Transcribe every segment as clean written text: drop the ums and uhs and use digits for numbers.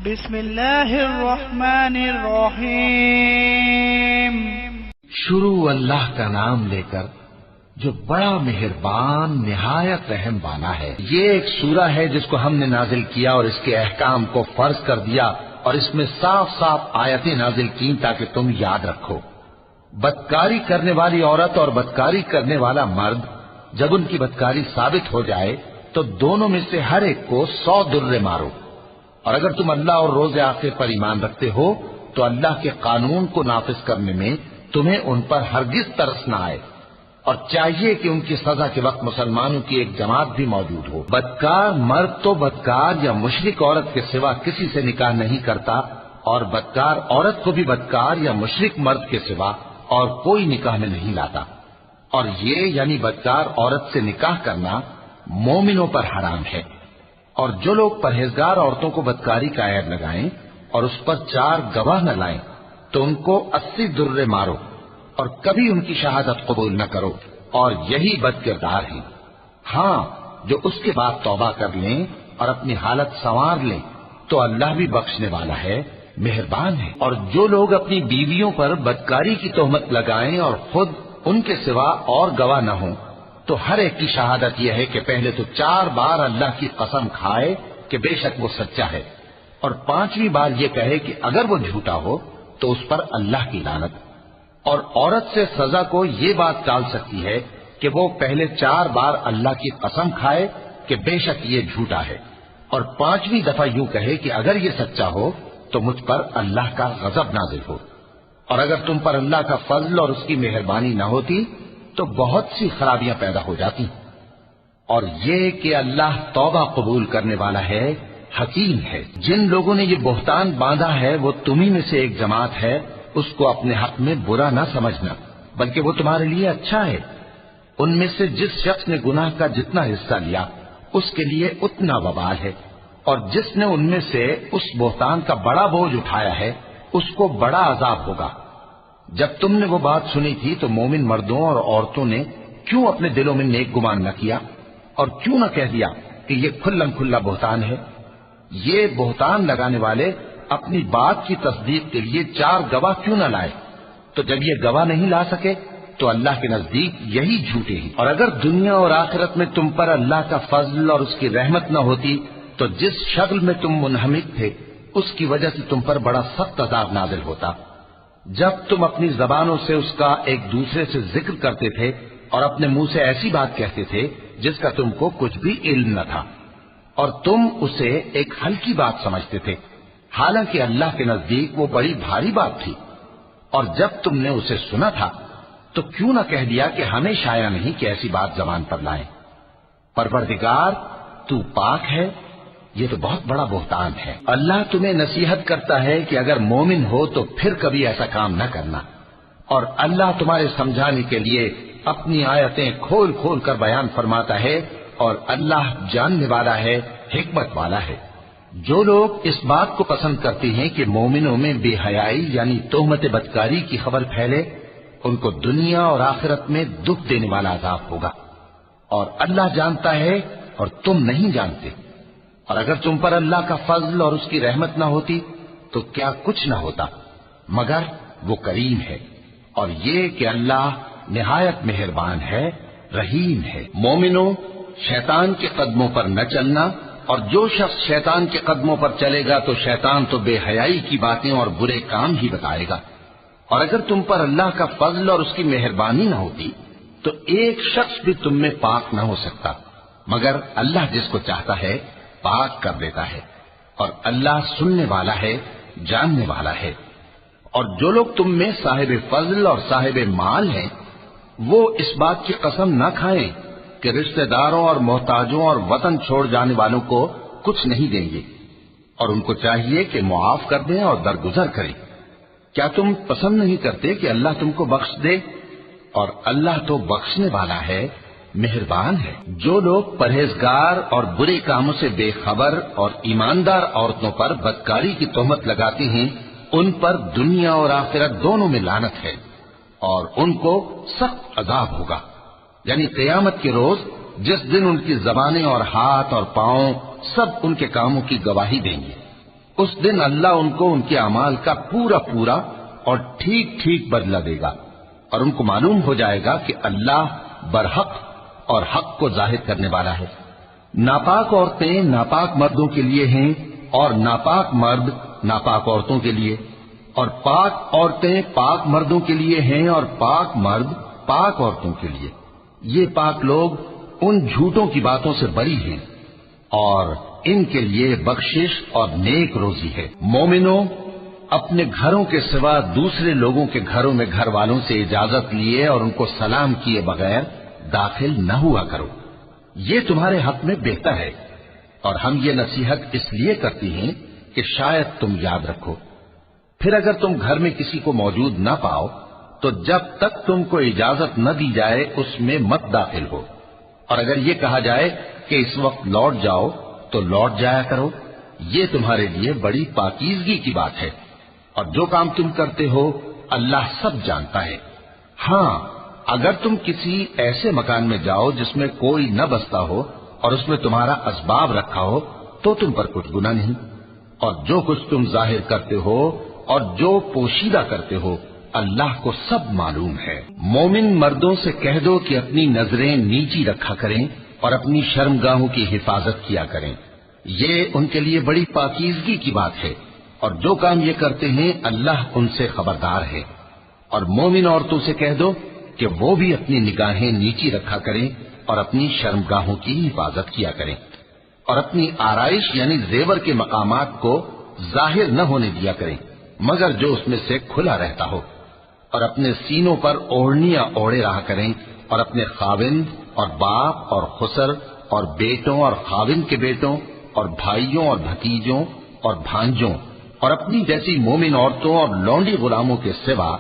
بسم اللہ الرحمن الرحیم۔ شروع اللہ کا نام لے کر جو بڑا مہربان نہایت رحم والا ہے۔ یہ ایک سورہ ہے جس کو ہم نے نازل کیا اور اس کے احکام کو فرض کر دیا اور اس میں صاف صاف آیتیں نازل کی تاکہ تم یاد رکھو۔ بدکاری کرنے والی عورت اور بدکاری کرنے والا مرد جب ان کی بدکاری ثابت ہو جائے تو دونوں میں سے ہر ایک کو 100 درے مارو، اور اگر تم اللہ اور روز آخر پر ایمان رکھتے ہو تو اللہ کے قانون کو نافذ کرنے میں تمہیں ان پر ہرگز ترس نہ آئے، اور چاہیے کہ ان کی سزا کے وقت مسلمانوں کی ایک جماعت بھی موجود ہو۔ بدکار مرد تو بدکار یا مشرک عورت کے سوا کسی سے نکاح نہیں کرتا، اور بدکار عورت کو بھی بدکار یا مشرک مرد کے سوا اور کوئی نکاح میں نہیں لاتا، اور یہ یعنی بدکار عورت سے نکاح کرنا مومنوں پر حرام ہے۔ اور جو لوگ پرہیزگار عورتوں کو بدکاری کا عیب لگائیں اور اس پر 4 گواہ نہ لائیں تو ان کو 80 درے مارو، اور کبھی ان کی شہادت قبول نہ کرو، اور یہی بد کردار ہیں۔ ہاں، جو اس کے بعد توبہ کر لیں اور اپنی حالت سنوار لیں تو اللہ بھی بخشنے والا ہے، مہربان ہے۔ اور جو لوگ اپنی بیویوں پر بدکاری کی تہمت لگائیں اور خود ان کے سوا اور گواہ نہ ہوں تو ہر ایک کی شہادت یہ ہے کہ پہلے تو 4 بار اللہ کی قسم کھائے کہ بے شک وہ سچا ہے، اور 5ویں بار یہ کہے کہ اگر وہ جھوٹا ہو تو اس پر اللہ کی لعنت۔ اور عورت سے سزا کو یہ بات ٹال سکتی ہے کہ وہ پہلے 4 بار اللہ کی قسم کھائے کہ بے شک یہ جھوٹا ہے، اور 5ویں دفعہ یوں کہے کہ اگر یہ سچا ہو تو مجھ پر اللہ کا غضب نازل ہو۔ اور اگر تم پر اللہ کا فضل اور اس کی مہربانی نہ ہوتی تو بہت سی خرابیاں پیدا ہو جاتی۔ اور یہ کہ اللہ توبہ قبول کرنے والا ہے، حکیم ہے۔ جن لوگوں نے یہ بہتان باندھا ہے وہ تمہیں میں سے ایک جماعت ہے، اس کو اپنے حق میں برا نہ سمجھنا، بلکہ وہ تمہارے لیے اچھا ہے۔ ان میں سے جس شخص نے گناہ کا جتنا حصہ لیا اس کے لیے اتنا وبال ہے، اور جس نے ان میں سے اس بہتان کا بڑا بوجھ اٹھایا ہے اس کو بڑا عذاب ہوگا۔ جب تم نے وہ بات سنی تھی تو مومن مردوں اور عورتوں نے کیوں اپنے دلوں میں نیک گمان نہ کیا، اور کیوں نہ کہہ دیا کہ یہ کھلم کھلا بہتان ہے؟ یہ بہتان لگانے والے اپنی بات کی تصدیق کے لیے 4 گواہ کیوں نہ لائے؟ تو جب یہ گواہ نہیں لا سکے تو اللہ کے نزدیک یہی جھوٹے ہیں۔ اور اگر دنیا اور آخرت میں تم پر اللہ کا فضل اور اس کی رحمت نہ ہوتی تو جس شغل میں تم منہمک تھے اس کی وجہ سے تم پر بڑا سخت عذاب نازل ہوتا، جب تم اپنی زبانوں سے اس کا ایک دوسرے سے ذکر کرتے تھے اور اپنے منہ سے ایسی بات کہتے تھے جس کا تم کو کچھ بھی علم نہ تھا، اور تم اسے ایک ہلکی بات سمجھتے تھے، حالانکہ اللہ کے نزدیک وہ بڑی بھاری بات تھی۔ اور جب تم نے اسے سنا تھا تو کیوں نہ کہہ دیا کہ ہمیں شایع نہیں کہ ایسی بات زبان پر لائیں؟ پروردگار تو پاک ہے، یہ تو بہت بڑا بہتان ہے۔ اللہ تمہیں نصیحت کرتا ہے کہ اگر مومن ہو تو پھر کبھی ایسا کام نہ کرنا، اور اللہ تمہارے سمجھانے کے لیے اپنی آیتیں کھول کھول کر بیان فرماتا ہے، اور اللہ جاننے والا ہے، حکمت والا ہے۔ جو لوگ اس بات کو پسند کرتے ہیں کہ مومنوں میں بے حیائی یعنی تہمت بدکاری کی خبر پھیلے، ان کو دنیا اور آخرت میں دکھ دینے والا عذاب ہوگا، اور اللہ جانتا ہے اور تم نہیں جانتے۔ اور اگر تم پر اللہ کا فضل اور اس کی رحمت نہ ہوتی تو کیا کچھ نہ ہوتا، مگر وہ کریم ہے، اور یہ کہ اللہ نہایت مہربان ہے، رحیم ہے۔ مومنوں، شیطان کے قدموں پر نہ چلنا، اور جو شخص شیطان کے قدموں پر چلے گا تو شیطان تو بے حیائی کی باتیں اور برے کام ہی بتائے گا۔ اور اگر تم پر اللہ کا فضل اور اس کی مہربانی نہ ہوتی تو ایک شخص بھی تم میں پاک نہ ہو سکتا، مگر اللہ جس کو چاہتا ہے پاک کر دیتا ہے، اور اللہ سننے والا ہے، جاننے والا ہے۔ اور جو لوگ تم میں صاحب فضل اور صاحب مال ہیں وہ اس بات کی قسم نہ کھائیں کہ رشتہ داروں اور محتاجوں اور وطن چھوڑ جانے والوں کو کچھ نہیں دیں گے، اور ان کو چاہیے کہ معاف کر دیں اور درگزر کریں۔ کیا تم پسند نہیں کرتے کہ اللہ تم کو بخش دے؟ اور اللہ تو بخشنے والا ہے، مہربان ہے۔ جو لوگ پرہیزگار اور برے کاموں سے بے خبر اور ایماندار عورتوں پر بدکاری کی تہمت لگاتے ہیں ان پر دنیا اور آخرت دونوں میں لعنت ہے، اور ان کو سخت عذاب ہوگا، یعنی قیامت کے روز جس دن ان کی زبانیں اور ہاتھ اور پاؤں سب ان کے کاموں کی گواہی دیں گے۔ اس دن اللہ ان کو ان کے اعمال کا پورا پورا اور ٹھیک ٹھیک بدلہ دے گا، اور ان کو معلوم ہو جائے گا کہ اللہ برحق اور حق کو ظاہر کرنے والا ہے۔ ناپاک عورتیں ناپاک مردوں کے لیے ہیں، اور ناپاک مرد ناپاک عورتوں کے لیے، اور پاک عورتیں پاک مردوں کے لیے ہیں، اور پاک مرد پاک عورتوں کے لیے۔ یہ پاک لوگ ان جھوٹوں کی باتوں سے بری ہیں، اور ان کے لیے بخشش اور نیک روزی ہے۔ مومنوں، اپنے گھروں کے سوا دوسرے لوگوں کے گھروں میں گھر والوں سے اجازت لیے اور ان کو سلام کیے بغیر داخل نہ ہوا کرو، یہ تمہارے حق میں بہتر ہے، اور ہم یہ نصیحت اس لیے کرتی ہیں کہ شاید تم یاد رکھو۔ پھر اگر تم گھر میں کسی کو موجود نہ پاؤ تو جب تک تم کو اجازت نہ دی جائے اس میں مت داخل ہو، اور اگر یہ کہا جائے کہ اس وقت لوٹ جاؤ تو لوٹ جایا کرو، یہ تمہارے لیے بڑی پاکیزگی کی بات ہے، اور جو کام تم کرتے ہو اللہ سب جانتا ہے۔ ہاں، اگر تم کسی ایسے مکان میں جاؤ جس میں کوئی نہ بستا ہو اور اس میں تمہارا اسباب رکھا ہو تو تم پر کچھ گناہ نہیں، اور جو کچھ تم ظاہر کرتے ہو اور جو پوشیدہ کرتے ہو اللہ کو سب معلوم ہے۔ مومن مردوں سے کہہ دو کہ اپنی نظریں نیچی رکھا کریں اور اپنی شرمگاہوں کی حفاظت کیا کریں، یہ ان کے لیے بڑی پاکیزگی کی بات ہے، اور جو کام یہ کرتے ہیں اللہ ان سے خبردار ہے۔ اور مومن عورتوں سے کہہ دو کہ وہ بھی اپنی نگاہیں نیچی رکھا کریں اور اپنی شرمگاہوں کی حفاظت کیا کریں، اور اپنی آرائش یعنی زیور کے مقامات کو ظاہر نہ ہونے دیا کریں مگر جو اس میں سے کھلا رہتا ہو، اور اپنے سینوں پر اوڑھنیاں اوڑھے رہا کریں، اور اپنے خاوند اور باپ اور خسر اور بیٹوں اور خاوند کے بیٹوں اور بھائیوں اور بھتیجوں اور بھانجوں اور اپنی جیسی مومن عورتوں اور لونڈی غلاموں کے سوا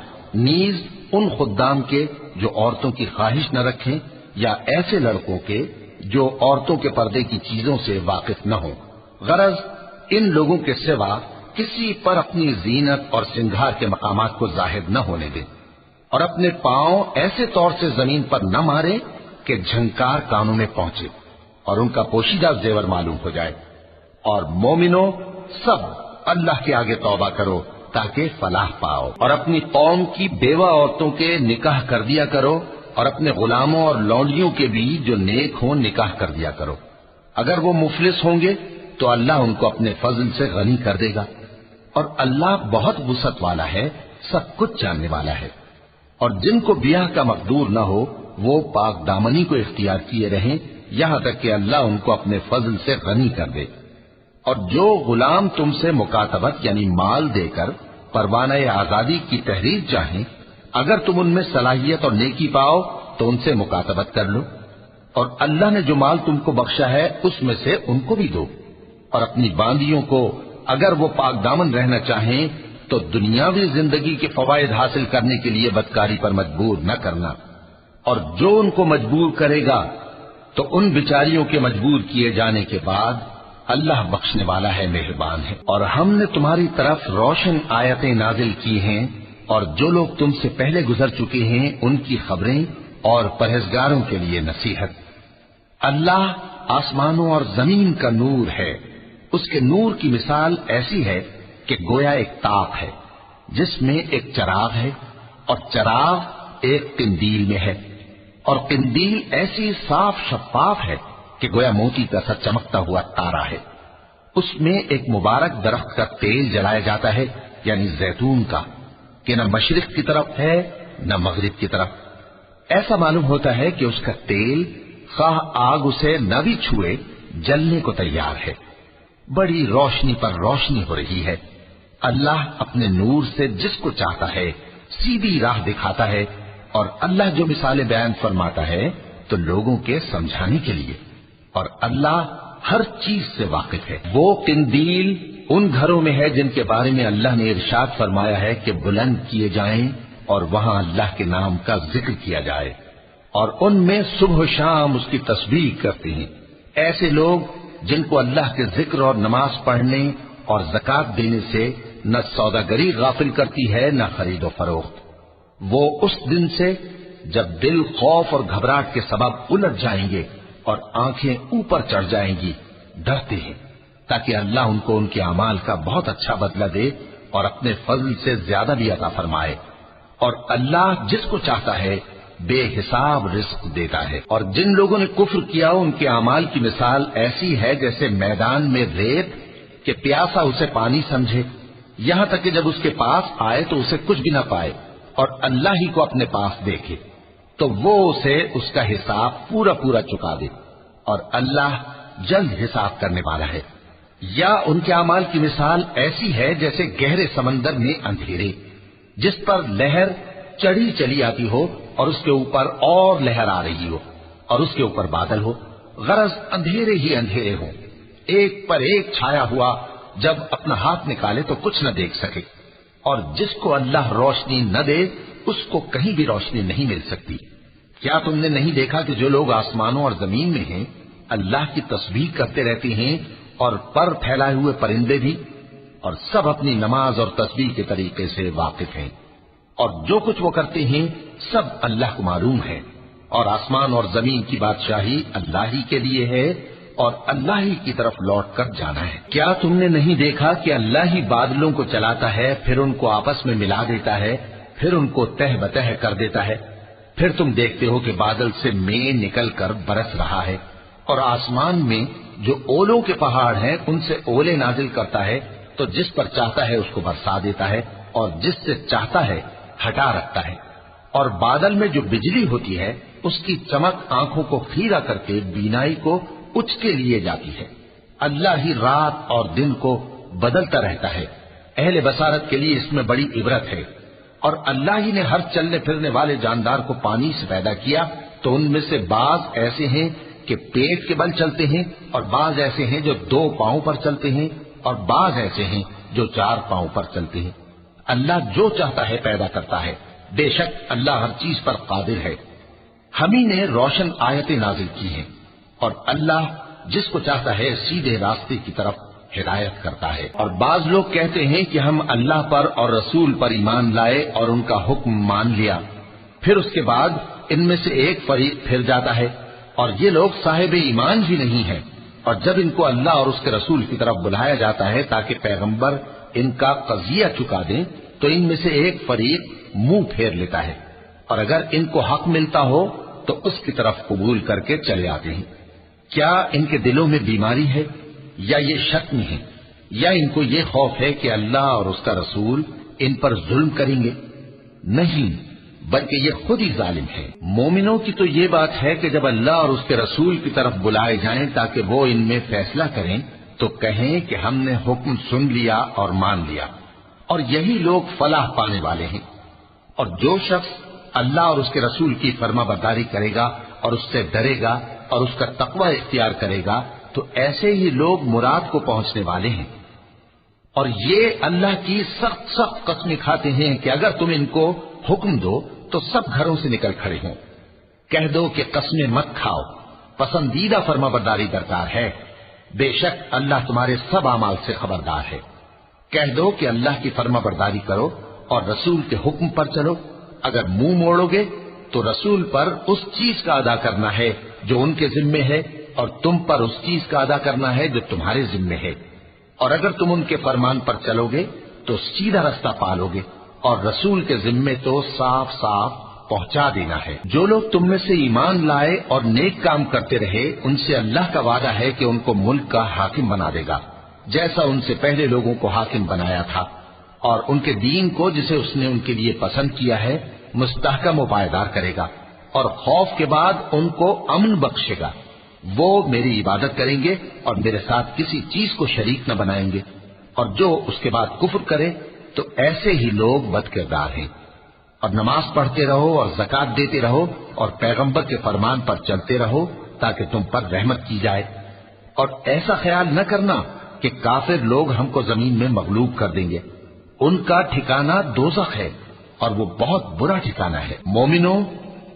نیز ان خدام کے جو عورتوں کی خواہش نہ رکھیں، یا ایسے لڑکوں کے جو عورتوں کے پردے کی چیزوں سے واقف نہ ہوں۔ غرض ان لوگوں کے سوا کسی پر اپنی زینت اور سنگھار کے مقامات کو ظاہر نہ ہونے دیں، اور اپنے پاؤں ایسے طور سے زمین پر نہ مارے کہ جھنکار کانوں میں پہنچے اور ان کا پوشیدہ زیور معلوم ہو جائے۔ اور مومنوں، سب اللہ کے آگے توبہ کرو تاکہ فلاح پاؤ، اور اپنی قوم کی بیوہ عورتوں کے نکاح کر دیا کرو، اور اپنے غلاموں اور لونڈیوں کے بھی جو نیک ہوں نکاح کر دیا کرو۔ اگر وہ مفلس ہوں گے تو اللہ ان کو اپنے فضل سے غنی کر دے گا، اور اللہ بہت وسعت والا ہے، سب کچھ جاننے والا ہے۔ اور جن کو بیاہ کا مقدور نہ ہو وہ پاک دامنی کو اختیار کیے رہیں یہاں تک کہ اللہ ان کو اپنے فضل سے غنی کر دے۔ اور جو غلام تم سے مکاتبت یعنی مال دے کر پروانہ آزادی کی تحریر چاہیں، اگر تم ان میں صلاحیت اور نیکی پاؤ تو ان سے مکاتبت کر لو، اور اللہ نے جو مال تم کو بخشا ہے اس میں سے ان کو بھی دو۔ اور اپنی باندیوں کو اگر وہ پاک دامن رہنا چاہیں تو دنیاوی زندگی کے فوائد حاصل کرنے کے لیے بدکاری پر مجبور نہ کرنا، اور جو ان کو مجبور کرے گا تو ان بیچاریوں کے مجبور کیے جانے کے بعد اللہ بخشنے والا ہے، مہربان ہے۔ اور ہم نے تمہاری طرف روشن آیتیں نازل کی ہیں، اور جو لوگ تم سے پہلے گزر چکے ہیں ان کی خبریں اور پرہیزگاروں کے لیے نصیحت۔ اللہ آسمانوں اور زمین کا نور ہے، اس کے نور کی مثال ایسی ہے کہ گویا ایک تاپ ہے جس میں ایک چراغ ہے، اور چراغ ایک قندیل میں ہے، اور قندیل ایسی صاف شفاف ہے کہ گویا موتی کا سا چمکتا ہوا تارا ہے۔ اس میں ایک مبارک درخت کا تیل جلایا جاتا ہے یعنی زیتون کا، کہ نہ مشرق کی طرف ہے نہ مغرب کی طرف۔ ایسا معلوم ہوتا ہے کہ اس کا تیل خواہ آگ اسے نہ بھی چھوئے جلنے کو تیار ہے، بڑی روشنی پر روشنی ہو رہی ہے۔ اللہ اپنے نور سے جس کو چاہتا ہے سیدھی راہ دکھاتا ہے، اور اللہ جو مثالیں بیان فرماتا ہے تو لوگوں کے سمجھانے کے لیے، اور اللہ ہر چیز سے واقف ہے۔ وہ قندیل ان گھروں میں ہے جن کے بارے میں اللہ نے ارشاد فرمایا ہے کہ بلند کیے جائیں اور وہاں اللہ کے نام کا ذکر کیا جائے، اور ان میں صبح و شام اس کی تسبیح کرتے ہیں۔ ایسے لوگ جن کو اللہ کے ذکر اور نماز پڑھنے اور زکات دینے سے نہ سوداگری غافل کرتی ہے نہ خرید و فروخت، وہ اس دن سے جب دل خوف اور گھبراہٹ کے سبب الٹ جائیں گے اور آنکھیں اوپر چڑھ جائیں گی ڈرتے ہیں۔ تاکہ اللہ ان کو ان کے اعمال کا بہت اچھا بدلہ دے اور اپنے فضل سے زیادہ بھی عطا فرمائے. اور اللہ جس کو چاہتا ہے بے حساب رزق دیتا ہے. اور جن لوگوں نے کفر کیا ان کے اعمال کی مثال ایسی ہے جیسے میدان میں ریت کہ پیاسا اسے پانی سمجھے، یہاں تک کہ جب اس کے پاس آئے تو اسے کچھ بھی نہ پائے اور اللہ ہی کو اپنے پاس دیکھے تو وہ اسے اس کا حساب پورا پورا چکا دے، اور اللہ جلد حساب کرنے والا ہے. یا ان کے اعمال کی مثال ایسی ہے جیسے گہرے سمندر میں اندھیرے جس پر لہر چڑھی چلی آتی ہو اور اس کے اوپر اور لہر آ رہی ہو اور اس کے اوپر بادل ہو، غرض اندھیرے ہی اندھیرے ہوں، ایک پر ایک چھایا ہوا، جب اپنا ہاتھ نکالے تو کچھ نہ دیکھ سکے. اور جس کو اللہ روشنی نہ دے اس کو کہیں بھی روشنی نہیں مل سکتی. کیا تم نے نہیں دیکھا کہ جو لوگ آسمانوں اور زمین میں ہیں اللہ کی تسبیح کرتے رہتے ہیں اور پر پھیلائے ہوئے پرندے بھی، اور سب اپنی نماز اور تسبیح کے طریقے سے واقف ہیں، اور جو کچھ وہ کرتے ہیں سب اللہ کو معلوم ہے. اور آسمان اور زمین کی بادشاہی اللہ ہی کے لیے ہے اور اللہ ہی کی طرف لوٹ کر جانا ہے. کیا تم نے نہیں دیکھا کہ اللہ ہی بادلوں کو چلاتا ہے، پھر ان کو آپس میں ملا دیتا ہے، پھر ان کو تہ بتہ کر دیتا ہے، پھر تم دیکھتے ہو کہ بادل سے مے نکل کر برس رہا ہے، اور آسمان میں جو اولوں کے پہاڑ ہیں ان سے اولے نازل کرتا ہے تو جس پر چاہتا ہے اس کو برسا دیتا ہے اور جس سے چاہتا ہے ہٹا رکھتا ہے. اور بادل میں جو بجلی ہوتی ہے اس کی چمک آنکھوں کو خیرہ کر کے بینائی کو اچ کے لیے جاتی ہے. اللہ ہی رات اور دن کو بدلتا رہتا ہے. اہل بصارت کے لیے اس میں بڑی عبرت ہے. اور اللہ ہی نے ہر چلنے پھرنے والے جاندار کو پانی سے پیدا کیا تو ان میں سے بعض ایسے ہیں کہ پیٹ کے بل چلتے ہیں اور بعض ایسے ہیں جو 2 پاؤں پر چلتے ہیں اور بعض ایسے ہیں جو 4 پاؤں پر چلتے ہیں. اللہ جو چاہتا ہے پیدا کرتا ہے، بے شک اللہ ہر چیز پر قادر ہے. ہم ہی نے روشن آیتیں نازل کی ہیں اور اللہ جس کو چاہتا ہے سیدھے راستے کی طرف ہدایت کرتا ہے. اور بعض لوگ کہتے ہیں کہ ہم اللہ پر اور رسول پر ایمان لائے اور ان کا حکم مان لیا، پھر اس کے بعد ان میں سے ایک فریق پھر جاتا ہے اور یہ لوگ صاحب ایمان ہی نہیں ہیں. اور جب ان کو اللہ اور اس کے رسول کی طرف بلایا جاتا ہے تاکہ پیغمبر ان کا قضیہ چکا دیں تو ان میں سے ایک فریق منہ پھیر لیتا ہے، اور اگر ان کو حق ملتا ہو تو اس کی طرف قبول کر کے چلے آتے ہیں. کیا ان کے دلوں میں بیماری ہے یا یہ شک میں ہے یا ان کو یہ خوف ہے کہ اللہ اور اس کا رسول ان پر ظلم کریں گے؟ نہیں، بلکہ یہ خود ہی ظالم ہے. مومنوں کی تو یہ بات ہے کہ جب اللہ اور اس کے رسول کی طرف بلائے جائیں تاکہ وہ ان میں فیصلہ کریں تو کہیں کہ ہم نے حکم سن لیا اور مان لیا، اور یہی لوگ فلاح پانے والے ہیں. اور جو شخص اللہ اور اس کے رسول کی فرما برداری کرے گا اور اس سے ڈرے گا اور اس کا تقوی اختیار کرے گا تو ایسے ہی لوگ مراد کو پہنچنے والے ہیں. اور یہ اللہ کی سخت سخت قسمیں کھاتے ہیں کہ اگر تم ان کو حکم دو تو سب گھروں سے نکل کھڑے ہوں. کہہ دو کہ قسمیں مت کھاؤ، پسندیدہ فرما برداری درکار ہے، بے شک اللہ تمہارے سب اعمال سے خبردار ہے. کہہ دو کہ اللہ کی فرما برداری کرو اور رسول کے حکم پر چلو. اگر منہ موڑو گے تو رسول پر اس چیز کا ادا کرنا ہے جو ان کے ذمے ہے اور تم پر اس چیز کا ادا کرنا ہے جو تمہارے ذمے ہے. اور اگر تم ان کے فرمان پر چلو گے تو سیدھا رستہ پالو گے، اور رسول کے ذمے تو صاف صاف پہنچا دینا ہے. جو لوگ تم میں سے ایمان لائے اور نیک کام کرتے رہے ان سے اللہ کا وعدہ ہے کہ ان کو ملک کا حاکم بنا دے گا جیسا ان سے پہلے لوگوں کو حاکم بنایا تھا، اور ان کے دین کو جسے اس نے ان کے لیے پسند کیا ہے مستحکم و پائیدار کرے گا، اور خوف کے بعد ان کو امن بخشے گا. وہ میری عبادت کریں گے اور میرے ساتھ کسی چیز کو شریک نہ بنائیں گے، اور جو اس کے بعد کفر کرے تو ایسے ہی لوگ بد کردار ہیں. اور نماز پڑھتے رہو اور زکات دیتے رہو اور پیغمبر کے فرمان پر چلتے رہو تاکہ تم پر رحمت کی جائے. اور ایسا خیال نہ کرنا کہ کافر لوگ ہم کو زمین میں مغلوب کر دیں گے، ان کا ٹھکانہ دوزخ ہے اور وہ بہت برا ٹھکانہ ہے. مومنوں،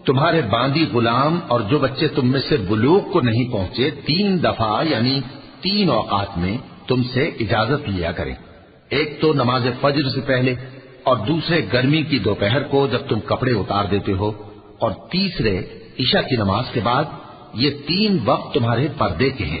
تمہارے باندی غلام اور جو بچے تم میں سے بلوغ کو نہیں پہنچے 3 دفعہ یعنی 3 اوقات میں تم سے اجازت لیا کریں. ایک تو نماز فجر سے پہلے، اور دوسرے گرمی کی دوپہر کو جب تم کپڑے اتار دیتے ہو، اور تیسرے عشاء کی نماز کے بعد. یہ 3 وقت تمہارے پردے کے ہیں.